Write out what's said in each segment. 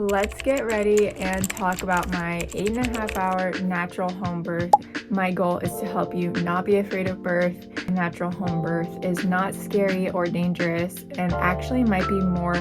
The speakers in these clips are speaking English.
Let's get ready and talk about my 8.5-hour natural home birth. My goal is to help you not be afraid of birth. Natural home birth is not scary or dangerous and actually might be more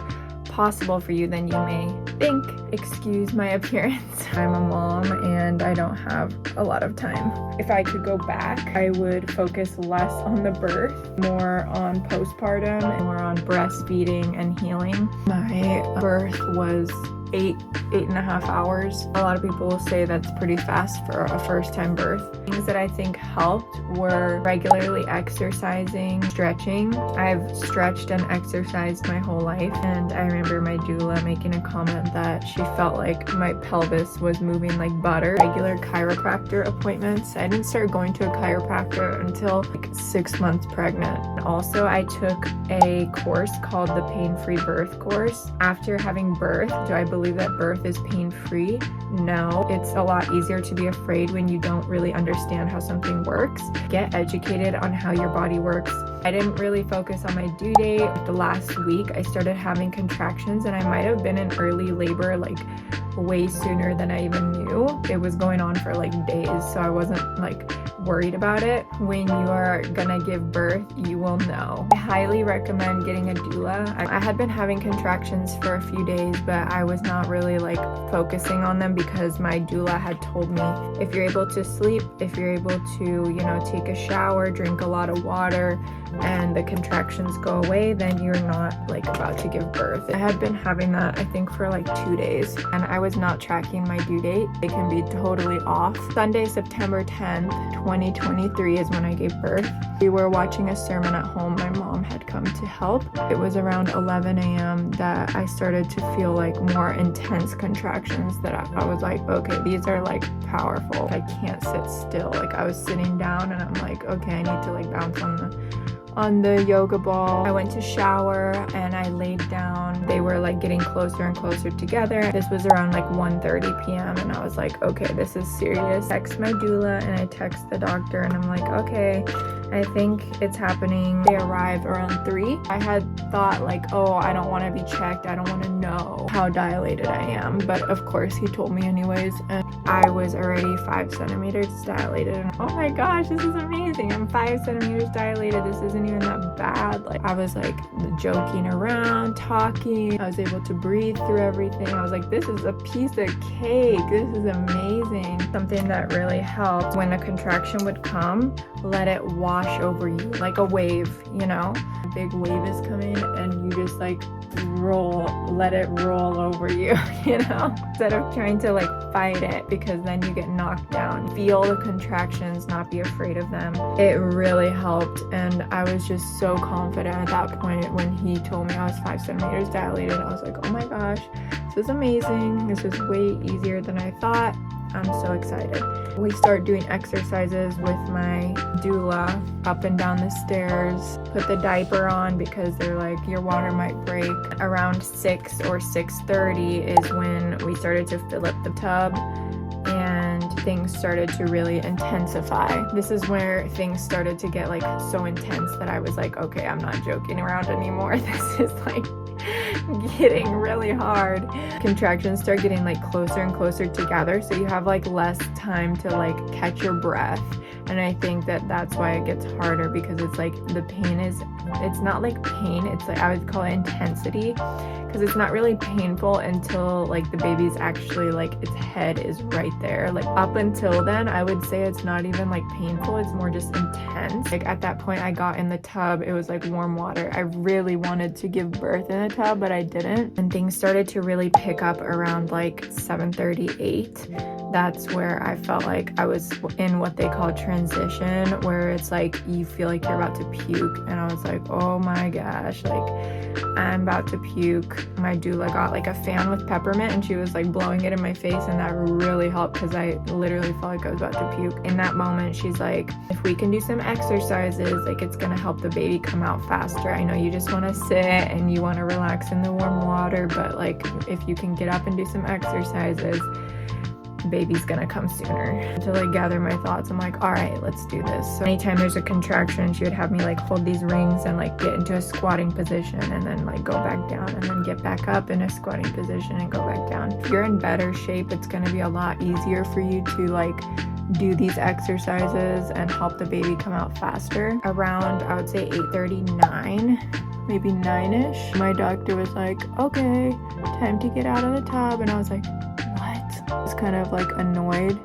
possible for you than you may think. Excuse my appearance. I'm a mom and I don't have a lot of time. If I could go back, I would focus less on the birth, more on postpartum, more on breastfeeding and healing. My birth was 8.5 hours. A lot of people will say that's pretty fast for a first-time birth. Things that I think helped were regularly exercising, stretching. I've stretched and exercised my whole life, and I remember my doula making a comment that she felt like my pelvis was moving like butter. Regular chiropractor appointments. I didn't start going to a chiropractor until like 6 months pregnant. Also, I took a course called the Pain-Free Birth course. After having birth, do I believe that birth is pain-free? No. It's a lot easier to be afraid when you don't really understand how something works. Get educated on how your body works. I didn't really focus on my due date. The last week I started having contractions and I might have been in early labor like way sooner than I even knew. It was going on for like days, so I wasn't like worried about it. When you are gonna give birth, you will know. I highly recommend getting a doula. I had been having contractions for a few days, but I was not really like focusing on them because my doula had told me if you're able to sleep, if you're able to, take a shower, drink a lot of water, and the contractions go away, then you're not like about to give birth. I had been having that I think for like 2 days and I was not tracking my due date. It can be totally off. Sunday, September 10th, 2023 is when I gave birth. We were watching a sermon at home. My mom had come to help. It was around 11 a.m. that I started to feel like more intense contractions that I was like, okay, these are like powerful. I can't sit still. Like I was sitting down and I'm like, okay, I need to like bounce on the yoga ball. I went to shower and I laid down. They were like getting closer and closer together. This was around like 1:30 p.m. and I was like, okay, this is serious. Text my doula and I text the doctor and I'm like, okay, I think it's happening. They arrived around 3. I had thought like, oh, I don't want to be checked. I don't want to know how dilated I am. But of course he told me anyways. And I was already 5 centimeters dilated. And oh my gosh, this is amazing. I'm 5 centimeters dilated. This isn't even that bad. Like I was like joking around, talking. I was able to breathe through everything. I was like, this is a piece of cake. This is amazing. Something that really helped when a contraction would come, let it wash over you like a wave, a big wave is coming and you just like let it roll over you, instead of trying to like fight it because then you get knocked down. Feel the contractions, not be afraid of them. It really helped and I was just so confident at that point when he told me I was 5 centimeters dilated. I was like, oh my gosh, this is amazing. This is way easier than I thought. I'm so excited. We start doing exercises with my doula up and down the stairs, put the diaper on because they're like, your water might break. Around 6 or 6:30 is when we started to fill up the tub and things started to really intensify. This is where things started to get like so intense that I was like, okay, I'm not joking around anymore. This is like getting really hard. Contractions start getting like closer and closer together, so you have like less time to like catch your breath. And I think that that's why it gets harder because it's like the pain it's not like pain, it's like I would call it intensity, because it's not really painful until like the baby's actually like its head is right there. Like up until then I would say it's not even like painful, it's more just intense. Like at that point I got in the tub, it was like warm water. I really wanted to give birth in the tub but I didn't, and things started to really pick up around like 7:38. That's where I felt like I was in what they call transition, where it's like you feel like you're about to puke, and I was like, oh my gosh, like I'm about to puke. My doula got like a fan with peppermint and she was like blowing it in my face, and that really helped because I literally felt like I was about to puke. In that moment she's like, if we can do some exercises, like it's gonna help the baby come out faster. I know you just want to sit and you want to relax in the warm water, but like if you can get up and do some exercises, baby's gonna come sooner. To like gather my thoughts, I'm like, all right, let's do this. So anytime there's a contraction, she would have me like hold these rings and like get into a squatting position and then like go back down and then get back up in a squatting position and go back down. If you're in better shape, it's gonna be a lot easier for you to like do these exercises and help the baby come out faster. Around, I would say 8:39, maybe 9ish, my doctor was like, okay, time to get out of the tub. And I was like, what? I was kind of like annoyed.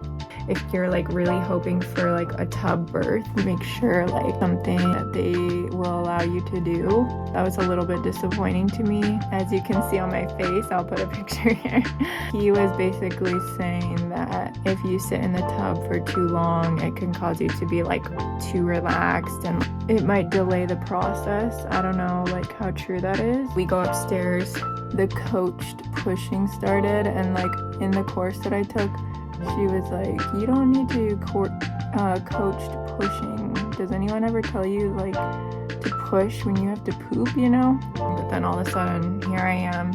If you're like really hoping for like a tub birth, make sure like something that they will allow you to do. That was a little bit disappointing to me. As you can see on my face, I'll put a picture here. He was basically saying that if you sit in the tub for too long, it can cause you to be like too relaxed and it might delay the process. I don't know like how true that is. We go upstairs, the coached pushing started, and like in the course that I took, she was like, you don't need to coached pushing. Does anyone ever tell you like to push when you have to poop, you know? But then all of a sudden, here I am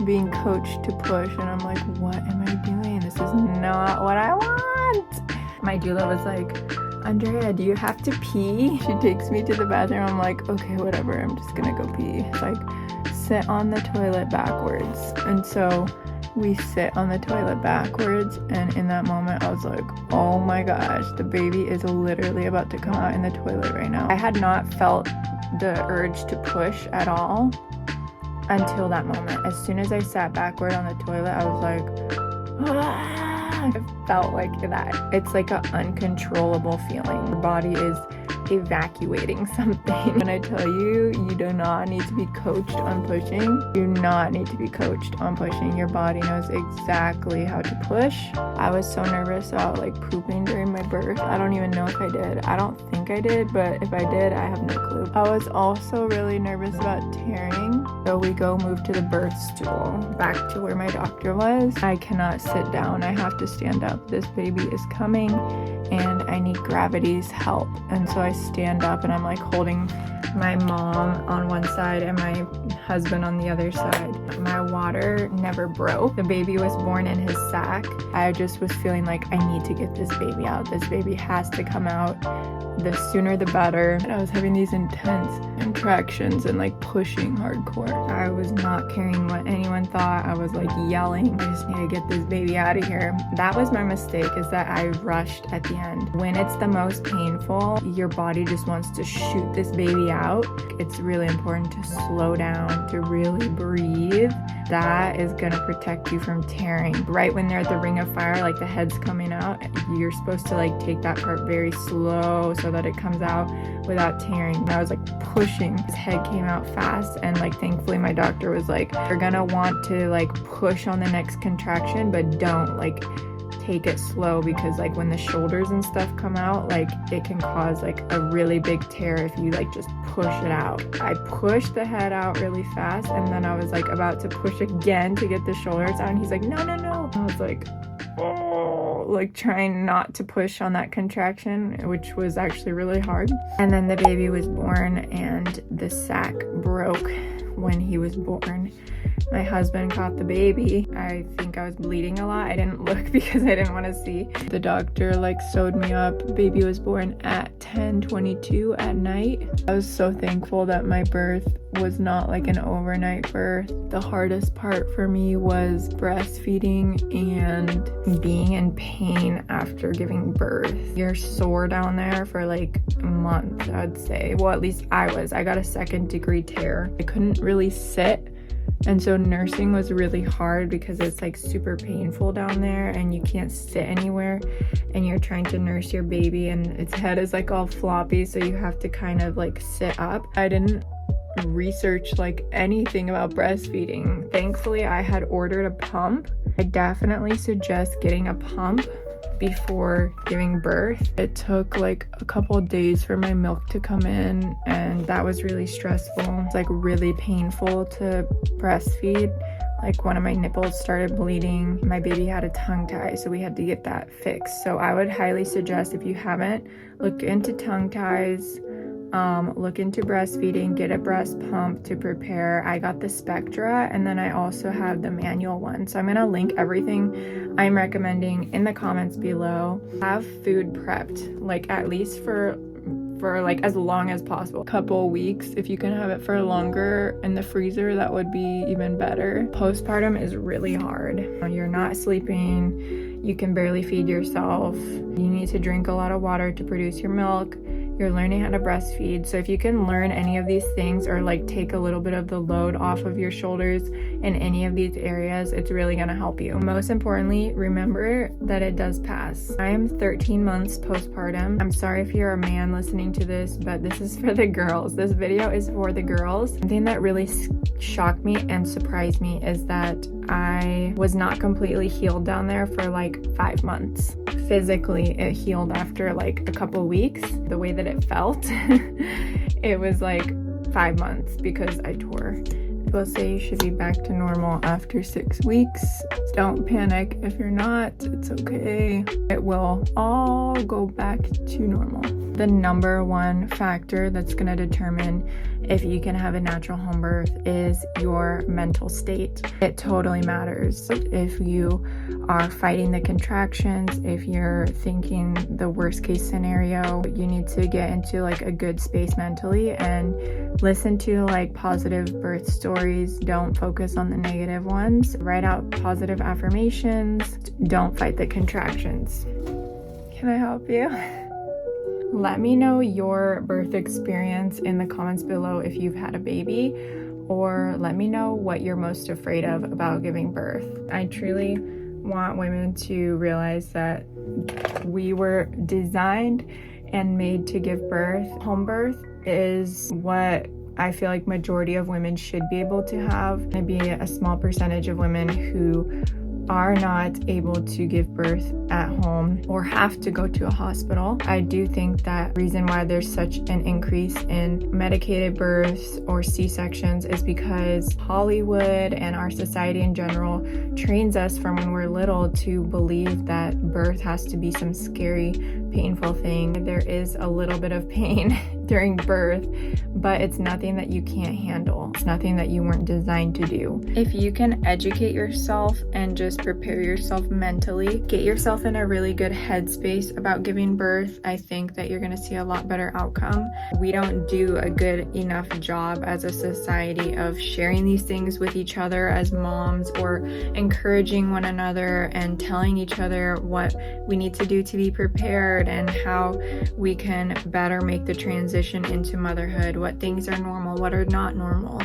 being coached to push, and I'm like, what am I doing? This is not what I want. My doula was like, Andrea, do you have to pee? She takes me to the bathroom. I'm like, okay, whatever, I'm just gonna go pee. Like, sit on the toilet backwards. And so we sit on the toilet backwards, and in that moment I was like, oh my gosh, the baby is literally about to come out in the toilet right now. I had not felt the urge to push at all until that moment. As soon as I sat backward on the toilet, I was like, ah! I felt like that. It's like an uncontrollable feeling. Your body is evacuating something. When I tell you, you do not need to be coached on pushing. You do not need to be coached on pushing. Your body knows exactly how to push. I was so nervous about like pooping during my birth. I don't even know if I did. I don't think I did, but if I did, I have no clue. I was also really nervous about tearing. So we go move to the birth stool, back to where my doctor was. I cannot sit down. I have to stand up. This baby is coming and I need gravity's help. And so I stand up and I'm like holding my mom on one side and my husband on the other side. My water never broke. The baby was born in his sac. I just was feeling like I need to get this baby out. This baby has to come out. The sooner the better. And I was having these intense contractions and like pushing hardcore. I was not caring what anyone thought. I was like yelling, I just need to get this baby out of here. That was my mistake, is that I rushed at the end. When it's the most painful, your body just wants to shoot this baby out. It's really important to slow down, to really breathe. That is gonna protect you from tearing. Right when they're at the ring of fire, like the head's coming out, you're supposed to like take that part very slow so that it comes out without tearing. I was like pushing. His head came out fast, and like thankfully my doctor was like, you're gonna want to like push on the next contraction, but don't like take it slow, because like when the shoulders and stuff come out, like it can cause like a really big tear if you like just push it out. I pushed the head out really fast, and then I was like about to push again to get the shoulders out, and he's like, no. I was like, oh, like trying not to push on that contraction, which was actually really hard. And then the baby was born, and the sac broke when he was born. My husband caught the baby. I think I was bleeding a lot. I didn't look because I didn't want to see. The doctor like sewed me up. Baby was born at 10:22 at night. I was so thankful that my birth was not like an overnight birth. The hardest part for me was breastfeeding and being in pain after giving birth. You're sore down there for like a month, I'd say. Well, at least I was. I got a 2nd-degree tear. I couldn't really sit. And so nursing was really hard because it's like super painful down there and you can't sit anywhere, and you're trying to nurse your baby and its head is like all floppy, so you have to kind of like sit up. I didn't research like anything about breastfeeding. Thankfully, I had ordered a pump. I definitely suggest getting a pump before giving birth. It took like a couple of days for my milk to come in, and that was really stressful. It's like really painful to breastfeed. Like one of my nipples started bleeding. My baby had a tongue tie, so we had to get that fixed. So I would highly suggest, if you haven't, look into tongue ties. look into breastfeeding, get a breast pump to prepare. I got the Spectra, and then I also have the manual one. So I'm gonna link everything I'm recommending in the comments below. Have food prepped, like at least for like as long as possible, couple weeks. If you can have it for longer in the freezer, that would be even better. Postpartum is really hard. You're not sleeping, you can barely feed yourself, you need to drink a lot of water to produce your milk, you're learning how to breastfeed. So if you can learn any of these things, or like take a little bit of the load off of your shoulders in any of these areas, it's really gonna help you. Most importantly, remember that it does pass. I am 13 months postpartum. I'm sorry if you're a man listening to this, but this is for the girls. This video is for the girls. Something that really shocked me and surprised me is that I was not completely healed down there for like 5 months. Physically, it healed after like a couple weeks. The way that it felt, it was like 5 months because I tore. People say you should be back to normal after 6 weeks. Don't panic if you're not, it's okay. It will all go back to normal. The number one factor that's gonna determine if you can have a natural home birth is your mental state. It totally matters. If you are fighting the contractions, if you're thinking the worst case scenario, you need to get into like a good space mentally and listen to like positive birth stories. Don't focus on the negative ones. Write out positive affirmations. Don't fight the contractions. Can I help you? Let me know your birth experience in the comments below if you've had a baby, or let me know what you're most afraid of about giving birth. I truly want women to realize that we were designed and made to give birth. Home birth is what I feel like majority of women should be able to have. Maybe a small percentage of women who are not able to give birth at home or have to go to a hospital. I do think that reason why there's such an increase in medicated births or C-sections is because Hollywood and our society in general trains us from when we're little to believe that birth has to be some scary, painful thing. There is a little bit of pain during birth, but it's nothing that you can't handle. It's nothing that you weren't designed to do. If you can educate yourself and just prepare yourself mentally, get yourself in a really good headspace about giving birth, I think that you're gonna see a lot better outcome. We don't do a good enough job as a society of sharing these things with each other as moms, or encouraging one another and telling each other what we need to do to be prepared and how we can better make the transition into motherhood, what things are normal, what are not normal,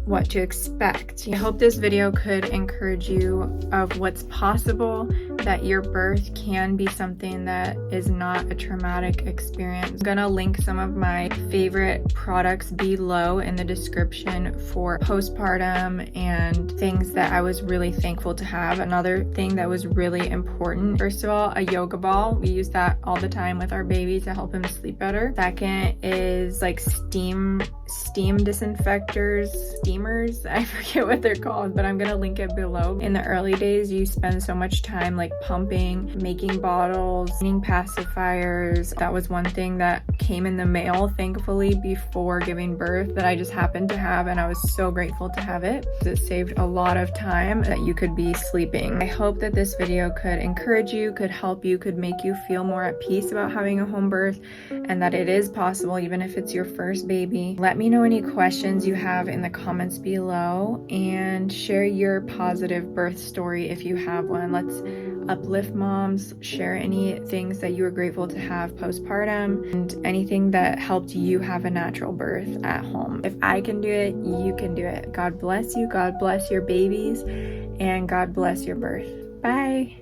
what to expect. I hope this video could encourage you of what's possible, that your birth can be something that is not a traumatic experience. I'm gonna link some of my favorite products below in the description for postpartum and things that I was really thankful to have. Another thing that was really important, first of all, a yoga ball. We use that all the time with our baby to help him sleep better. Second is like steam disinfectors, steamers, I forget what they're called, but I'm gonna link it below. In the early days, you spend so much time like pumping, making bottles, cleaning pacifiers. That was one thing that came in the mail, thankfully, before giving birth that I just happened to have, and I was so grateful to have it. It saved a lot of time that you could be sleeping. I hope that this video could encourage you, could help you, could make you feel more at peace about having a home birth, and that it is possible even if it's your first baby. Let me know any questions you have in the comments below, and share your positive birth story if you have one. Let's uplift moms. Share any things that you were grateful to have postpartum and anything that helped you have a natural birth at home. If I can do it, you can do it. God bless you, God bless your babies, and God bless your birth. Bye.